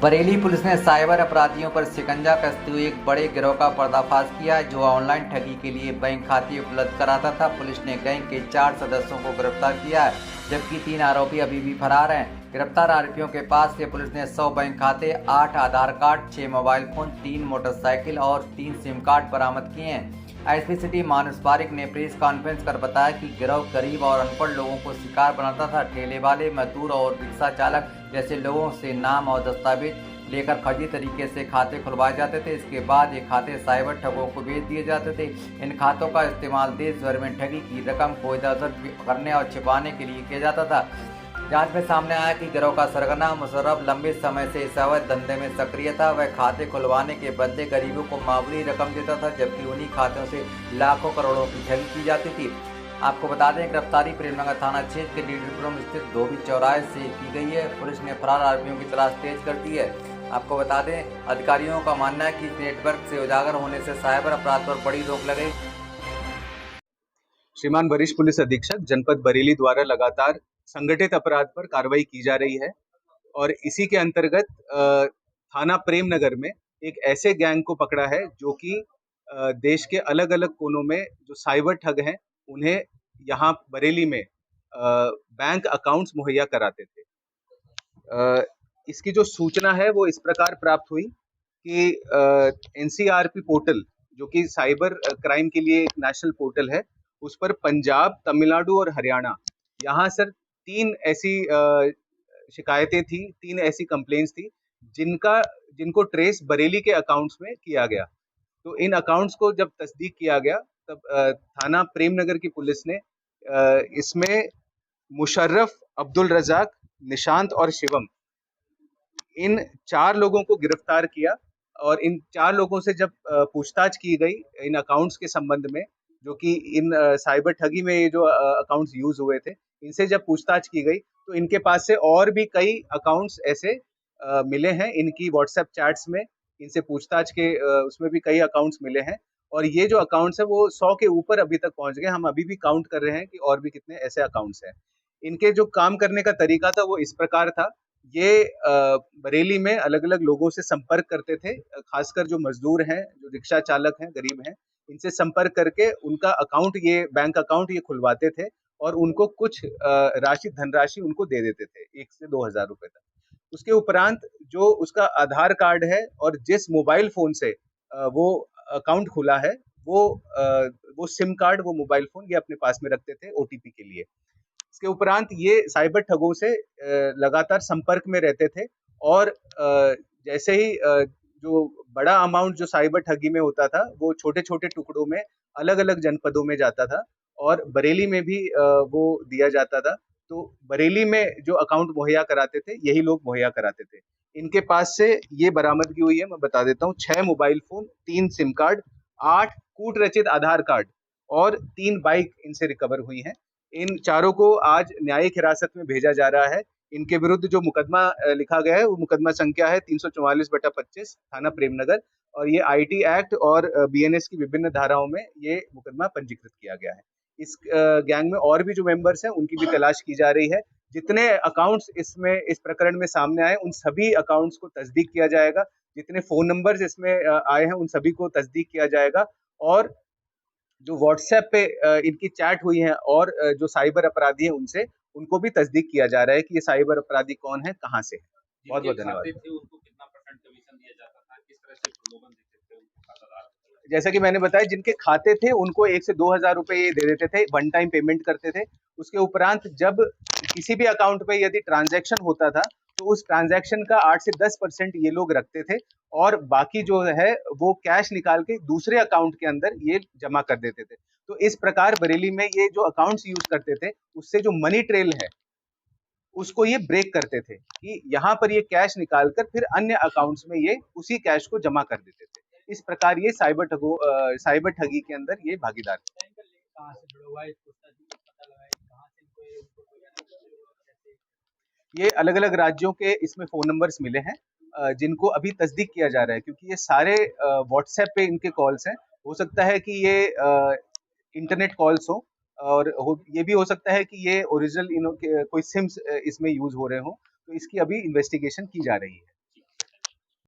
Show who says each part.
Speaker 1: Bareilly police ने cyber अपराधियों पर शिकंजा कसते हुए एक बड़े गिरोह का पर्दाफाश किया है, जो ऑनलाइन ठगी के लिए बैंक खाते उपलब्ध कराता था। पुलिस ने गैंग के 4 सदस्यों को गिरफ्तार किया है, जबकि 3 आरोपी अभी भी फरार हैं। गिरफ्तार आरोपियों के पास से पुलिस ने 100 बैंक खाते, 8 आधार कार्ड, 6 मोबाइल फोन, 3 मोटरसाइकिल और 3 सिम कार्ड बरामद किए हैं। एसपी सिटी मानस पारिक ने प्रेस कॉन्फ्रेंस कर बताया कि गिरोह गरीब और अनपढ़ लोगों को शिकार बनाता था। ठेले वाले, मजदूर और रिक्शा चालक जैसे लोगों से नाम और दस्तावेज लेकर फर्जी तरीके से खाते खुलवाए जाते थे। इसके बाद ये खाते साइबर ठगों को बेच दिए जाते थे। इन खातों का इस्तेमाल देश भर में ठगी की रकम को इधर-उधर करने और छिपाने के लिए किया जाता था। जांच में सामने आया कि गिरोह का सरगना मुशर्रफ लंबे समय से इस अवैध धंधे में सक्रिय था। वह खाते खुलवाने के बदले गरीबों को मामूली रकम देता था, जबकि उन्हीं खातों से लाखों करोड़ों की ठगी की जाती थी। आपको बता दें, गिरफ्तारी प्रेमनगर थाना क्षेत्र के लीडरपुरम स्थित धोबी चौराहे से की गई है। पुलिस ने फरार आरोपियों की तलाश तेज कर दी है। आपको बता दें, अधिकारियों का मानना है कि इस नेटवर्क से उजागर होने से साइबर अपराध पर बड़ी रोक लगेगी।
Speaker 2: श्रीमान वरिष्ठ पुलिस अधीक्षक जनपद बरेली द्वारा लगातार संगठित अपराध पर कार्रवाई की जा रही है और इसी के अंतर्गत थाना प्रेमनगर में एक ऐसे गैंग को पकड़ा है जो कि देश के अलग अलग कोनों में जो साइबर ठग हैं उन्हें यहाँ बरेली में बैंक अकाउंट्स मुहैया कराते थे। इसकी जो सूचना है वो इस प्रकार प्राप्त हुई कि एनसीआरपी पोर्टल, जो कि साइबर क्राइम के लिए एक नेशनल पोर्टल है, उस पर पंजाब, तमिलनाडु और हरियाणा, यहाँ सर 3 ऐसी शिकायतें थी, 3 ऐसी कंप्लेंट्स थी जिनको ट्रेस बरेली के अकाउंट्स में किया गया। तो इन अकाउंट्स को जब तस्दीक किया गया तब थाना प्रेमनगर की पुलिस ने इसमें मुशर्रफ, अब्दुल रजाक, निशांत और शिवम, इन 4 लोगों को गिरफ्तार किया और इन 4 लोगों से जब पूछताछ की गई इन अकाउंट्स के संबंध में, जो कि इन साइबर ठगी में ये जो अकाउंट्स यूज हुए थे, इनसे जब पूछताछ की गई तो इनके पास से और भी कई अकाउंट्स ऐसे मिले हैं। इनकी व्हाट्सएप चैट्स में इनसे पूछताछ के उसमें भी कई अकाउंट्स मिले हैं और ये जो अकाउंट्स है वो 100 के ऊपर अभी तक पहुंच गए। हम अभी भी काउंट कर रहे हैं कि और भी कितने ऐसे अकाउंट्स हैं। इनके जो काम करने का तरीका था वो इस प्रकार था। ये बरेली में अलग अलग लोगों से संपर्क करते थे, खासकर जो मजदूर हैं, जो रिक्शा चालक हैं, गरीब हैं, इनसे संपर्क करके उनका अकाउंट, ये बैंक अकाउंट ये खुलवाते थे और उनको कुछ धनराशि उनको दे देते थे, 1 से 2,000 रुपए तक। उसके उपरांत जो उसका आधार कार्ड है और जिस मोबाइल फोन से वो अकाउंट खुला है वो सिम कार्ड, वो मोबाइल फोन ये अपने पास में रखते थे ओटीपी के लिए। इसके उपरांत ये साइबर ठगों से लगातार संपर्क में रहते थे और जैसे ही जो बड़ा अमाउंट जो साइबर ठगी में होता था वो छोटे छोटे टुकड़ों में अलग अलग जनपदों में जाता था और बरेली में भी वो दिया जाता था। तो बरेली में जो अकाउंट मुहैया कराते थे यही लोग मुहैया कराते थे। इनके पास से ये बरामदगी हुई है, मैं बता देता हूँ, 6 मोबाइल फोन, 3 सिम कार्ड, 8 कूट रचित आधार कार्ड और 3 बाइक इनसे रिकवर हुई हैं। इन चारों को आज न्यायिक हिरासत में भेजा जा रहा है। इनके विरुद्ध जो मुकदमा लिखा गया है वो मुकदमा संख्या है 344/25 थाना प्रेमनगर और ये आईटी एक्ट और बीएनएस की विभिन्न धाराओं में ये मुकदमा पंजीकृत किया गया है। इस गैंग में और भी जो मेंबर्स हैं उनकी भी तलाश की जा रही है। जितने अकाउंट्स इसमें इस प्रकरण में सामने आए उन सभी अकाउंट्स को तस्दीक किया जाएगा। जितने फोन नंबर्स इसमें आए हैं उन सभी को तस्दीक किया जाएगा और जो व्हाट्सएप पे इनकी चैट हुई है और जो साइबर अपराधी हैं उनसे उनको भी तस्दीक किया जा रहा है कि ये साइबर अपराधी कौन है, कहाँ से है। बहुत बहुत धन्यवाद।
Speaker 3: उनको कितना परसेंट कमीशन दिया जाता था, किस तरह से प्रलोभन देते थे उनको खाताधारक?
Speaker 2: जैसा कि मैंने बताया, जिनके खाते थे उनको 1 से 2,000 रुपए ये दे देते थे, वन टाइम पेमेंट करते थे। उसके उपरांत जब किसी भी अकाउंट पे यदि ट्रांजैक्शन होता था तो उस ट्रांजैक्शन का 8 से 10% ये लोग रखते थे और बाकी जो है वो कैश निकाल के दूसरे अकाउंट के अंदर ये जमा कर देते थे। तो इस प्रकार बरेली में ये जो अकाउंट्स यूज करते थे उससे जो मनी ट्रेल है उसको ये ब्रेक करते थे कि यहाँ पर ये कैश निकालकर फिर अन्य अकाउंट्स में ये उसी कैश को जमा कर देते थे। इस प्रकार ये साइबर ठगी के अंदर ये भागीदार थे। ये अलग अलग राज्यों के इसमें फोन नंबर्स मिले हैं जिनको अभी तस्दीक किया जा रहा है, क्योंकि ये सारे व्हाट्सएप पे इनके कॉल्स हैं। हो सकता है कि ये इंटरनेट कॉल्स हो और ये भी हो सकता है कि ये ओरिजिनल कोई सिम्स इसमें यूज हो रहे हो। तो इसकी अभी इन्वेस्टिगेशन की जा रही है।